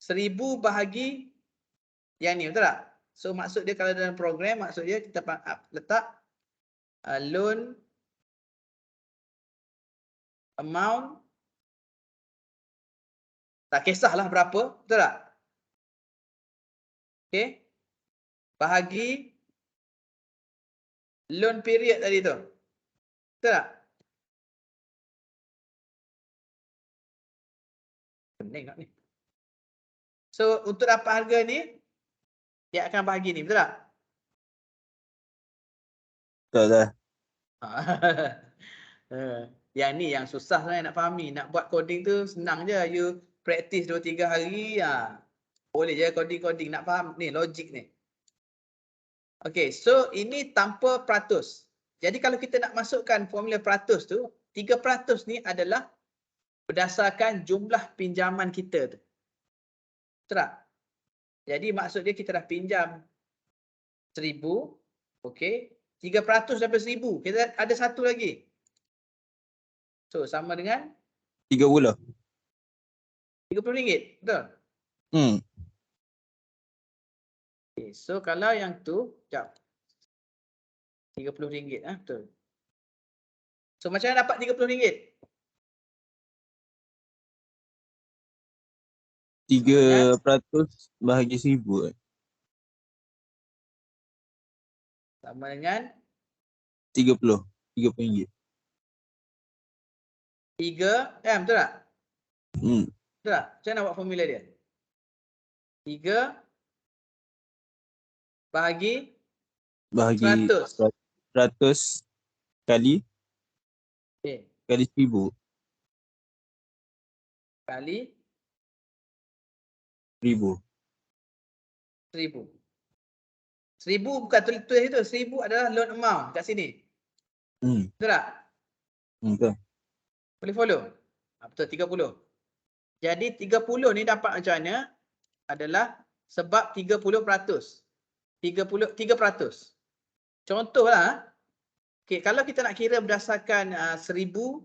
Seribu bahagi yang ni, betul tak? So, maksud dia kalau dalam program, maksud dia kita letak loan amount, tak kisahlah berapa, betul tak? Okey. Bahagi loan period tadi tu. Betul tak? Pening tak ni? So, untuk dapat harga ni, dia akan bahagi ni, betul tak? Betul. Yang ni yang susah sebenarnya nak fahami. Nak buat coding tu senang je. You practice 2-3 hari, boleh je coding-coding. Nak faham ni, logik ni. Okay, so ini tanpa peratus. Jadi kalau kita nak masukkan formula peratus tu, 3% ni adalah berdasarkan jumlah pinjaman kita tu. Betul tak? Jadi maksud dia kita dah pinjam 1000. Okay. 3% daripada 1000. Kita ada satu lagi. So, sama dengan 30. RM30. Betul? Okay, so, kalau yang tu, sekejap. RM30. Betul. So, macam mana dapat RM30? 3% bahagi 1000. Sama dengan 30. RM30. 3, betul tak? Betul tak? Macam mana buat formula dia? 3 bahagi 100. 100 kali Okay. kali 1000. Kali 1000. 1000. 1000 bukan tulis itu. 1000 adalah loan amount kat sini. Betul tak? Betul. Boleh follow? Betul, 30. Jadi 30 ni dapat macam mana? Adalah sebab 30%. 3%. Contohlah. Okay, kalau kita nak kira berdasarkan 1000,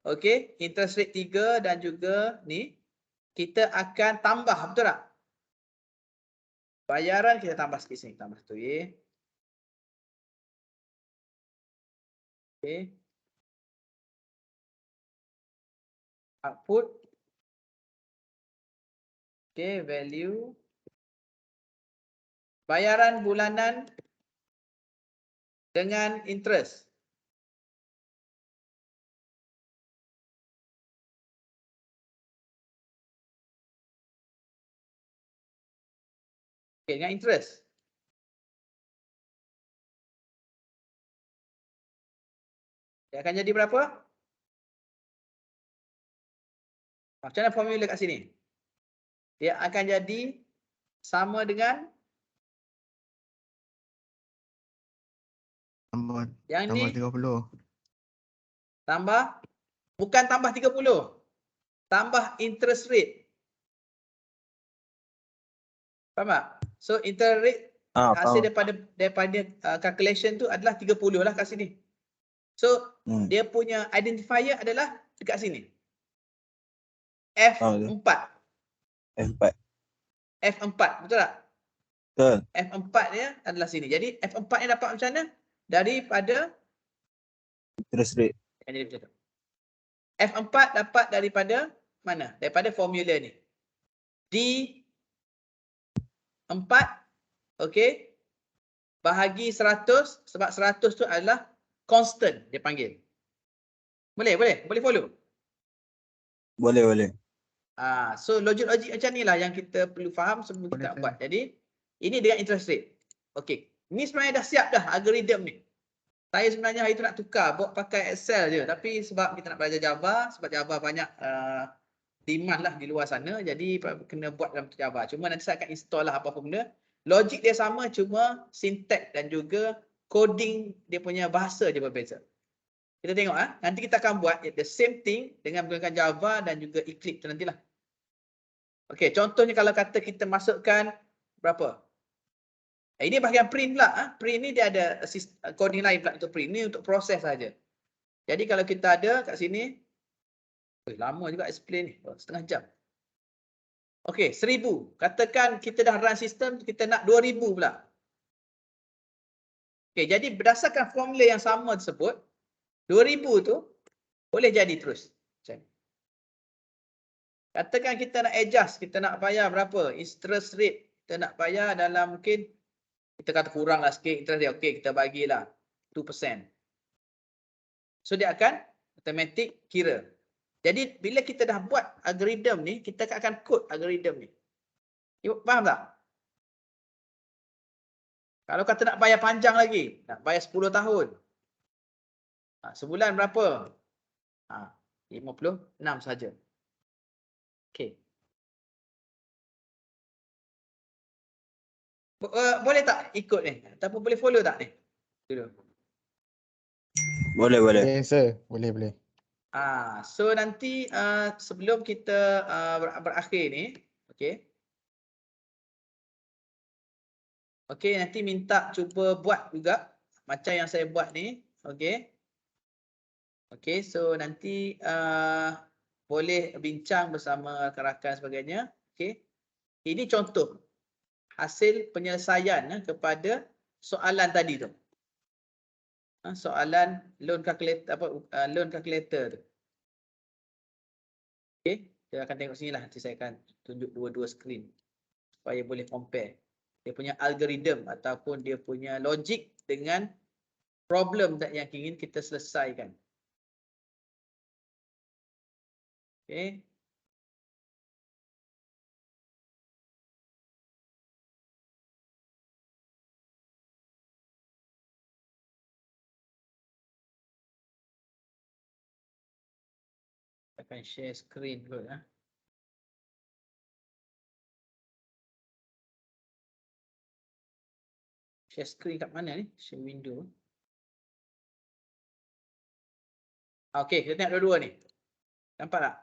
okay, interest rate 3 dan juga ni, kita akan tambah, betul tak? Bayaran kita tambah sikit sini, tambah tu ya. Okay. Output. Okay, value. Bayaran bulanan dengan interest. Okay, dengan interest. Dia akan jadi berapa? Macam mana formula kat sini? Dia akan jadi sama dengan yang tambah ni 30. Tambah, bukan tambah 30. Tambah interest rate. Faham tak? So interest rate hasil daripada calculation tu adalah 30 lah kat sini. So dia punya identifier adalah dekat sini. F4. F4. F4, betul tak? Betul. F4 dia adalah sini. Jadi F4 ni dapat macam mana? Daripada Interest rate. F4 dapat daripada mana? Daripada formula ni. D4, okey, bahagi 100, sebab 100 tu adalah constant dia panggil. Boleh follow? Boleh. So logik-logik macam ni lah yang kita perlu faham sebelum kita buat. Jadi ini dengan interest rate. Okey. Ni sebenarnya dah siap dah algoritma ni. Saya sebenarnya hari tu nak tukar buat pakai Excel je, tapi sebab kita nak belajar Java, sebab Java banyak demand lah di luar sana, jadi kena buat dalam Java. Cuma nanti saya akan install lah apa-apa benda. Logik dia sama, cuma syntax dan juga coding dia punya bahasa je berbeza. Kita tengok nanti kita akan buat the same thing dengan menggunakan Java dan juga Eclipse tu nantilah. Okey, contohnya kalau kata kita masukkan berapa? Ini bahagian print pula. Print ni dia ada coding lain pula untuk print. Ni untuk proses saja. Jadi kalau kita ada kat sini, lama juga explain ni, setengah jam. Okey, 1000. Katakan kita dah run sistem, kita nak 2000 pula. Okey, jadi berdasarkan formula yang sama tersebut, 2000 tu boleh jadi terus. Katakan kita nak adjust, kita nak bayar berapa? Interest rate kita nak bayar dalam mungkin kita kata kurang lah sikit interest rate. Okey, kita bagilah 2%. So dia akan automatic kira. Jadi bila kita dah buat algoritma ni, kita akan code algoritma ni. Faham tak? Kalau kata nak bayar panjang lagi, nak bayar 10 tahun. Sebulan berapa? 56 saja. Okey. Boleh tak ikut ni? Ataupun boleh follow tak ni? Dulu. Boleh. Yes, sir. Boleh. So nanti sebelum kita berakhir ni, okey. Okey, nanti minta cuba buat juga macam yang saya buat ni, okey. Okey, so nanti boleh bincang bersama rakan-rakan sebagainya, okey. Ini contoh hasil penyelesaian kepada soalan tadi tu. Soalan loan calculator loan calculator tu. Okey, kita akan tengok sini lah, nanti saya akan tunjuk dua-dua skrin supaya boleh compare dia punya algoritma ataupun dia punya logik dengan problem yang ingin kita selesaikan. Okey. Akan share screen dulu . Share screen kat mana ni? Share window. Okey, kita tengok dua-dua ni. Nampak tak?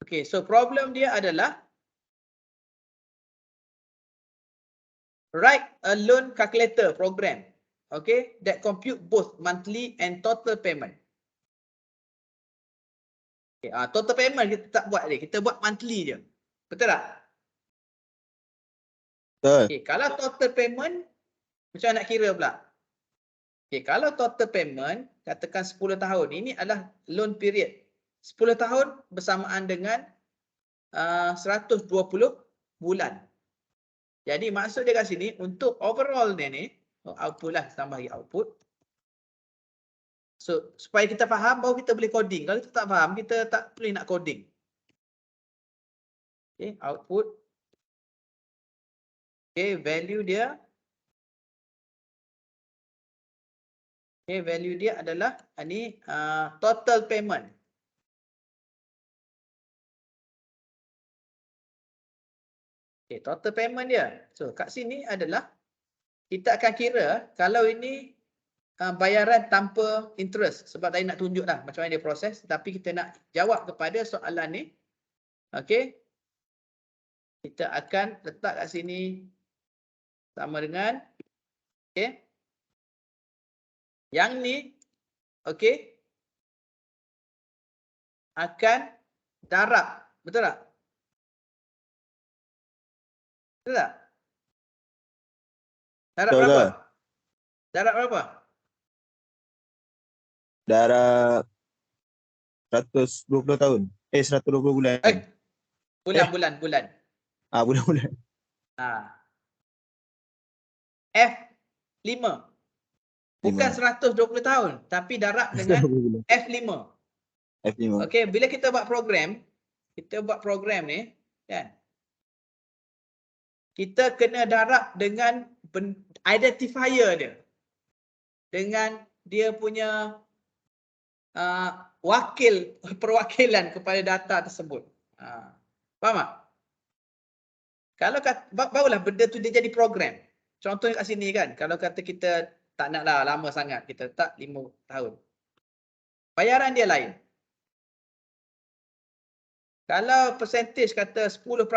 Okey, so problem dia adalah write a loan calculator program, okay, that compute both monthly and total payment. Okay, total payment kita tak buat ni, kita buat monthly je. Betul tak? Betul. Okay, kalau total payment, macam mana nak kira pula? Okay, kalau total payment, katakan 10 tahun, ini adalah loan period. 10 tahun bersamaan dengan 120 bulan. Jadi maksud dia kat sini, untuk overall dia ni, output lah, tambah lagi output. So, supaya kita faham, baru kita boleh coding. Kalau kita tak faham, kita tak boleh nak coding. Okay, output. Okay, value dia. Okay, value dia adalah ini total payment. Okay, total payment dia. So, kat sini adalah kita akan kira kalau ini bayaran tanpa interest. Sebab tadi nak tunjuk dah macam mana dia proses. Tapi kita nak jawab kepada soalan ni. Okey. Kita akan letak kat sini sama dengan okey. Yang ni okey akan darab, betul tak? Betul tak? Darab Betul berapa? lah. Darab berapa? Darab 120 tahun. 120 bulan. Bulan. Bulan-bulan. F5. Bukan 120 tahun, tapi darab dengan F5. F5. Okey, bila kita buat program ni, kan? Kita kena darab dengan identifier dia. Dengan dia punya perwakilan kepada data tersebut. Faham tak? Kalau barulah benda tu dia jadi program. Contohnya kat sini kan, kalau kata kita tak naklah lama sangat, kita letak 5 tahun. Bayaran dia lain. Kalau percentage kata 10%,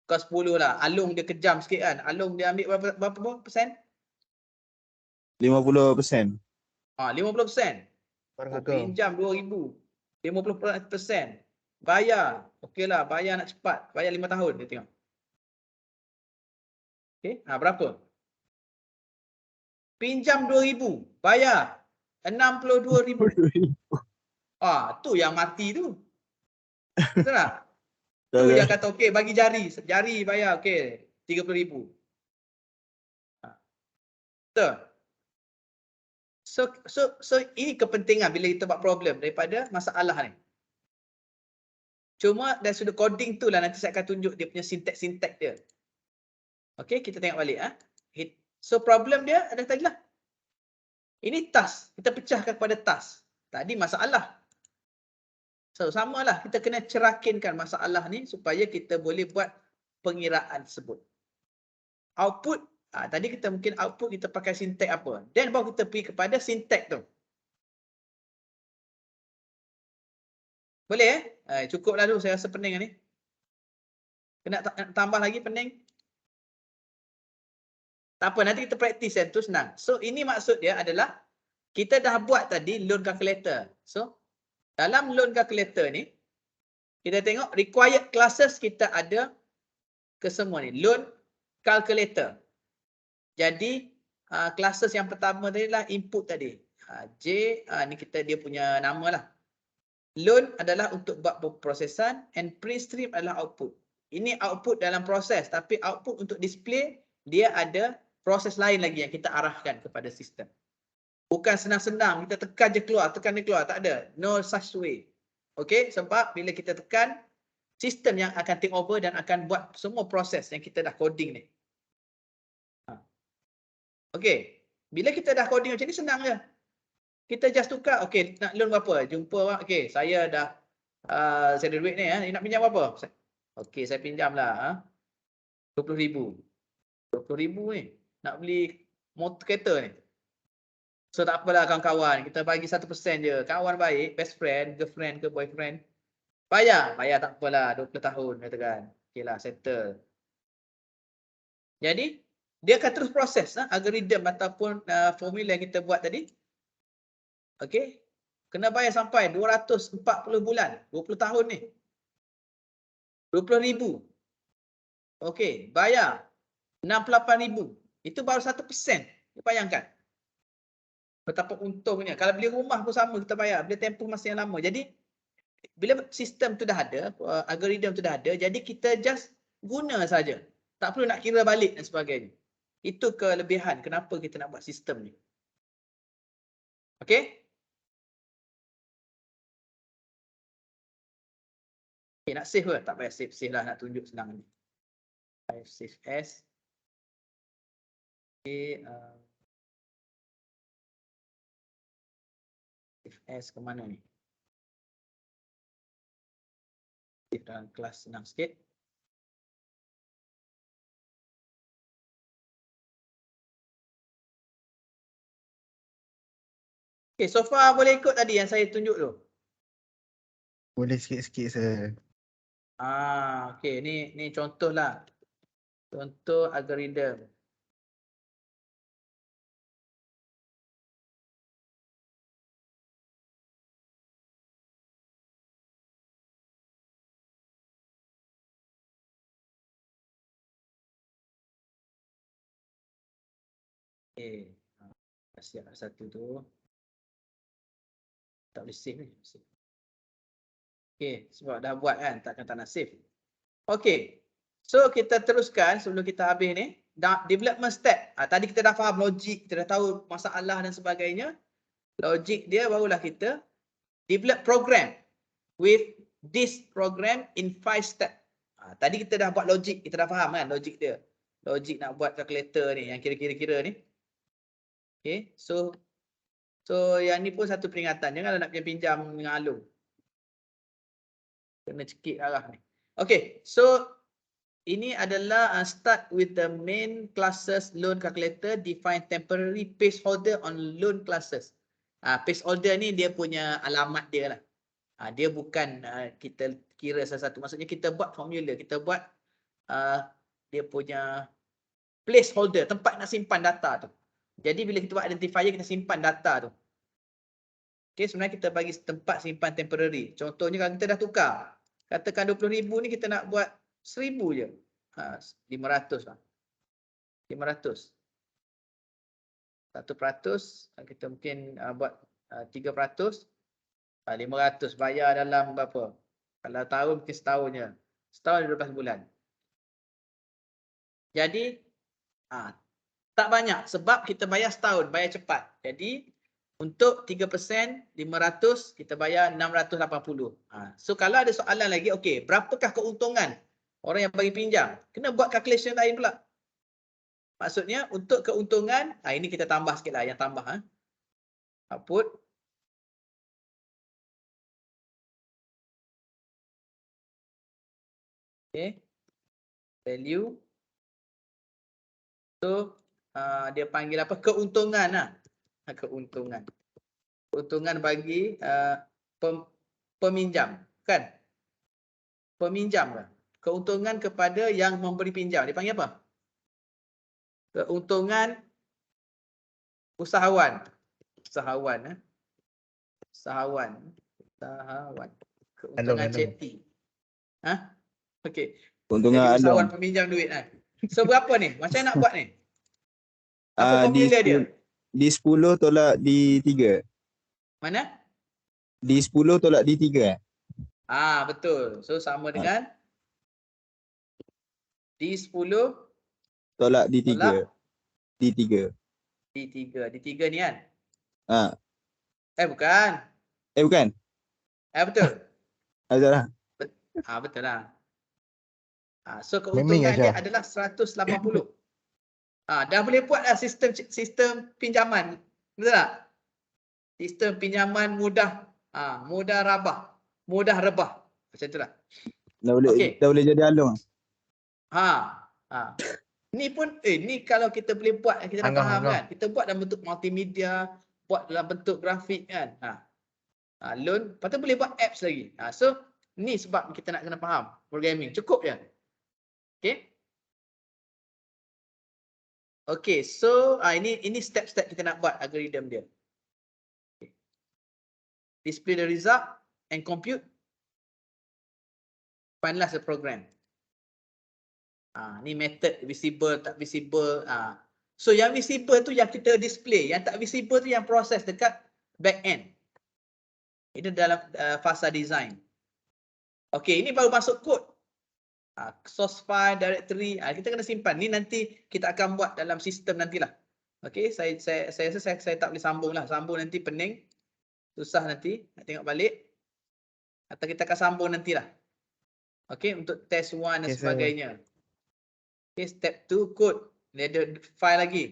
bukan 10 lah, Alung dia kejam sikit kan. Alung dia ambil berapa persen? 50%. 50%. Pinjam 2,000. 50%. Bayar. Okeylah, bayar nak cepat. Bayar 5 tahun dia tengok. Okey, berapa? Pinjam 2,000. Bayar 62,000. Tu yang mati tu. Betul tak? Tu yang kata okey bagi jari bayar okey 30,000. Betul. So ini kepentingan bila kita buat problem daripada masalah ni. Cuma dari sudut coding tu lah nanti saya akan tunjuk dia punya sintek dia. Okey, kita tengok balik So problem dia ada tadi lah. Ini task, kita pecahkan kepada task. Tadi masalah. So samalah, kita kena cerakinkan masalah ni supaya kita boleh buat pengiraan tersebut. Output, tadi kita mungkin output kita pakai sintek apa. Then baru kita pergi kepada sintek tu. Boleh cukuplah dulu, saya rasa pening ni. Kena tambah lagi pening. Tak apa, nanti kita praktis tu senang. So ini maksud dia adalah kita dah buat tadi loan calculator. So dalam loan calculator ni kita tengok required classes kita ada ke semua ni. Loan calculator. Jadi classes yang pertama tadi lah input tadi. J ni dia punya nama lah. Loan adalah untuk buat prosesan and print stream adalah output. Ini output dalam proses, tapi output untuk display dia ada proses lain lagi yang kita arahkan kepada sistem. Bukan senang-senang kita tekan je keluar, tekan dia keluar, tak ada. No such way. Okey, sebab bila kita tekan, sistem yang akan take over dan akan buat semua proses yang kita dah coding ni. Okey, bila kita dah coding macam ni senang je. Kita just tukar, okey, nak loan berapa? Jumpa, okey, saya dah saya ada duit ni, nak pinjam berapa? Okey, saya pinjam lah 20,000. 20,000 ni, nak beli motor kereta ni. So tak apalah kawan-kawan, kita bagi 1% je. Kawan baik, best friend, girlfriend ke boyfriend. Bayar tak apalah, 20 tahun katakan. Okeylah, settle. Jadi, dia akan terus proses algoritma ataupun formula yang kita buat tadi. Okey. Kena bayar sampai 240 bulan, 20 tahun ni. 20,000. Okey, bayar 68,000. Itu baru 1%. Bayangkan. Betapa untungnya. Kalau beli rumah pun sama kita bayar. Bila tempoh masa yang lama. Jadi, bila sistem tu dah ada, algoritma tu dah ada, jadi kita just guna saja. Tak perlu nak kira balik dan sebagainya. Itu kelebihan kenapa kita nak buat sistem ni. Okey? Okay, nak save ke? Tak payah save. Save lah, nak tunjuk senang ni. Save as. Okay. Save as ke mana ni? Save dalam kelas senang sikit. Okay, so far boleh ikut tadi yang saya tunjuk tu. Boleh sikit-sikit saya. Okay, ni contoh lah. Contoh algoritma. Okay, siap satu tu. Tak boleh save ni. Okay, sebab dah buat kan, takkan tak nak save. Okay, so kita teruskan sebelum kita habis ni. Development step. Tadi kita dah faham logik, kita dah tahu masalah dan sebagainya. Logik dia barulah kita develop program with this program in 5 step. Tadi kita dah buat logik, kita dah faham kan logik dia. Logik nak buat calculator ni, yang kira-kira ni. Okay, so yang ni pun satu peringatan. Janganlah nak pinjam dengan Alung. Kena cekik arah ni. Okay, so ini adalah start with the main classes loan calculator, define temporary placeholder on loan classes. Placeholder ni dia punya alamat dia lah. Dia bukan kita kira sesuatu. Maksudnya kita buat formula, kita buat dia punya placeholder, tempat nak simpan data tu. Jadi bila kita buat identifier, kita simpan data tu. Okay, sebenarnya kita bagi tempat simpan temporary. Contohnya kalau kita dah tukar, katakan 20,000 ni kita nak buat 1,000 je. 500 lah. 500. 1%, kita mungkin buat 3%. 500 bayar dalam berapa? Kalau tahun mungkin setahun je. Setahun 12 bulan. Jadi tak banyak sebab kita bayar setahun, bayar cepat. Jadi untuk 3%, 500, kita bayar 680. So kalau ada soalan lagi, okey, berapakah keuntungan orang yang bagi pinjam? Kena buat calculation lain pula. Maksudnya untuk keuntungan, ini kita tambah sikit lah, yang tambah. Output. Okay. Value. So dia panggil apa? Keuntungan lah. Keuntungan. Keuntungan bagi peminjam. Kan? Peminjam kan? Keuntungan kepada yang memberi pinjam. Dia panggil apa? Keuntungan usahawan. Usahawan. Usahawan. Keuntungan ceti. Okey. Keuntungan Jadi usahawan Alung. peminjam duit kan. So berapa ni? Macam mana nak buat ni? Apa formula dia? Di 10 tolak di 3. Mana? Di 10 tolak di 3. Betul. So sama dengan D10 tolak di 3. tolak Di 3. D3 ni kan? Bukan. Bukan. Betul. Betul lah. Betul lah. So keuntungan dia adalah 180. Dah boleh buat lah sistem pinjaman. Betul tak? Sistem pinjaman mudah rabah. Mudah rebah. Macam itulah. Dah boleh jadi Alung. Ni pun ni kalau kita boleh buat, kita dah faham kan. Kita buat dalam bentuk multimedia, buat dalam bentuk grafik kan. Loan, lepas tu boleh buat apps lagi. So ni sebab kita nak kena faham programming. Cukup je. Okay, so ini step-step kita nak buat algoritma dia. Display the result and compute. Finalize the program. Ni method visible, tak visible. So yang visible tu yang kita display, yang tak visible tu yang proses dekat back end. Ini dalam fasa design. Okay, ini baru masuk kod. Source file, directory, kita kena simpan. Ni nanti kita akan buat dalam sistem nantilah. Okay, saya rasa saya tak boleh sambung lah. Sambung nanti pening. Susah nanti. Nak tengok balik. Atau kita akan sambung nantilah. Okay, untuk test 1 dan sebagainya. Okay, step 2 code. Dia ada file lagi.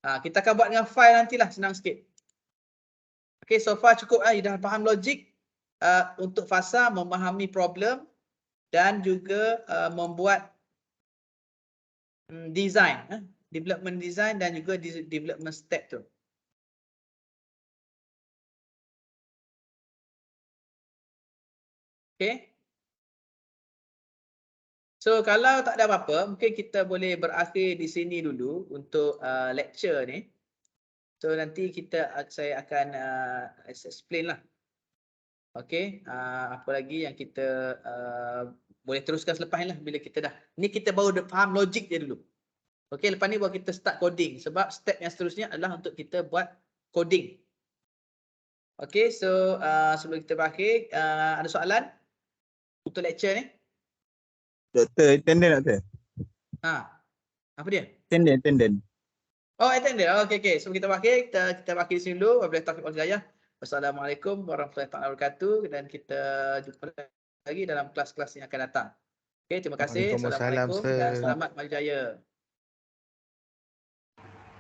Kita akan buat dengan file nantilah, senang sikit. Okay, so far cukup lah. Dah faham logik untuk fasa, memahami problem dan juga membuat design, development design dan juga development step tu. Okay. So kalau tak ada apa-apa, mungkin kita boleh berakhir di sini dulu untuk lecture ni. So nanti saya akan explain lah. Okay, apa lagi yang kita boleh teruskan selepas ni lah bila kita dah. Ni kita baru faham logik dia dulu. Okay, lepas ni baru kita start coding. Sebab step yang seterusnya adalah untuk kita buat coding. Okay, so sebelum kita berakhir, ada soalan untuk lecture ni? Doktor, attendant doktor. Apa dia? Attendant. Oh, attendant. Oh, okay. So kita berakhir, kita berakhir di sini dulu. Wabillahi taufiq wal hidayah. Wassalamualaikum warahmatullahi wabarakatuh dan kita jumpa lagi dalam kelas-kelas yang akan datang. Okay, terima kasih. Waalaikumsalam, Assalamualaikum dan selamat maju jaya.